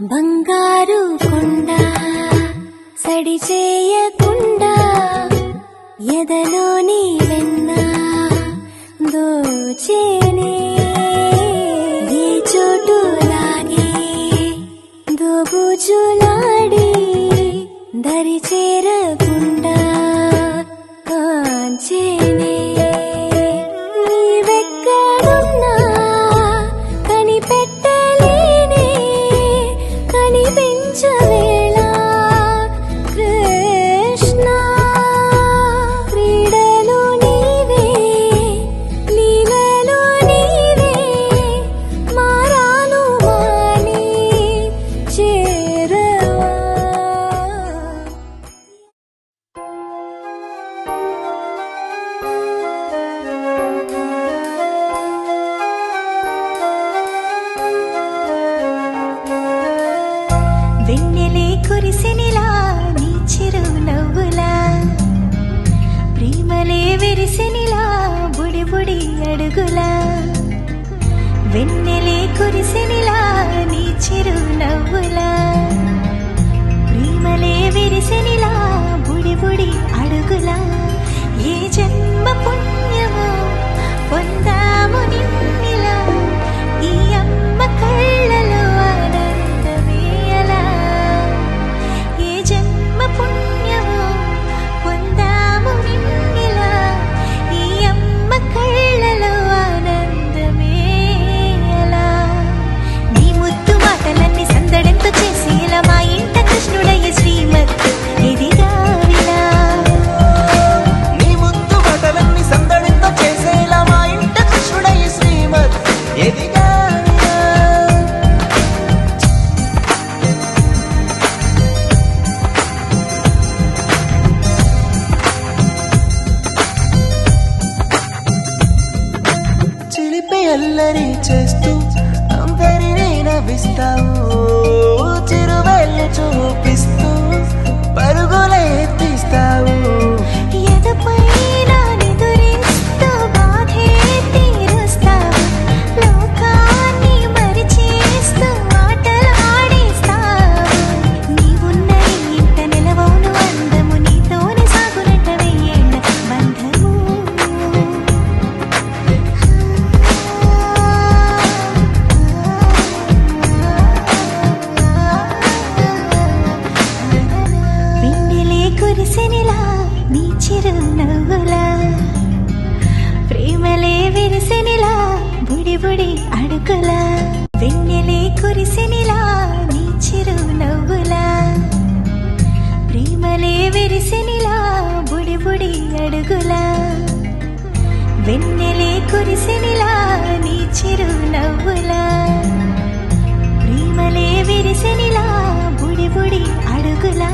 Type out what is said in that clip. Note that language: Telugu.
బంగారు కొండ సడి చేయకుండా ఎదలోని వెన్న దోచేనే నీ చోటు లాగే దోబుజులాడి దరి చేరకుండా కాంచేనే నీవెక్కడున్నా కనిపెట్టలేనే కనిపించవేళ కృష్ణ క్రీడలు నీవే లీలలు నీవే మారాను మాని చేరవా. వెన్నెలే కురిసినిలా నీ చిరు నవ్వులా ప్రేమలే విరిసినిలా బుడి బుడి అడుగులా వెన్నెలే కురిసినిలా నీ చిరు నవ్వులా ప్రేమలే విరిసినిలా బుడి బుడి అడుగులా ఏ జన్మ పుణ్యమో పొందాము నిన్నిలా ఈ అమ్మ కళ్ళలో ఆనందమే అలా ఏ జన్మ పుణ్యమో పొందాము నిన్నిలా ఈ అమ్మ కళ్ళలో ఆనందమే అలా నీ ముద్దు మాటలన్నీ సందడంతో చేసి ఇలా మా ఇంట కృష్ణుడయ్య శ్రీమత్ ఇదిగా విలా నీ ముద్దు మాటలన్నీ సందడితో చేసేలా మా ఇంట కృష్ణుడయ్య శ్రీమత్ ఎదిగా చిలిపి అల్లరి చేస్తూ అందరినీ నవ్విస్తావు చిరువెళ్ళు చూపిస్తూ పరుగులే ఎత్తిస్తావు ఎదపై నిదురిస్తూ బాధే తీరుస్తావు లోకాన్ని మరిచేస్తూ ఆటలు ఆడిస్తావు నీవున్న ఇంట నిలవవును అందము నీతోనే సాగునట్ట వెయ్యేళ్ళ బంధము వెన్నెలే కురిసినిలా నీ చిరు నవ్వులా ప్రేమలే విరిసినిలా బుడి బుడి అడుగులా వెన్నెలే కురిసినిలా నీ చిరు నవ్వులా ప్రేమలే విరిసినిలా బుడి బుడి అడుగులా వెన్నెలే కురిసినిలా నీ చిరు నవ్వులా ప్రేమలే విరిసినిలా బుడి బుడి అడుగులా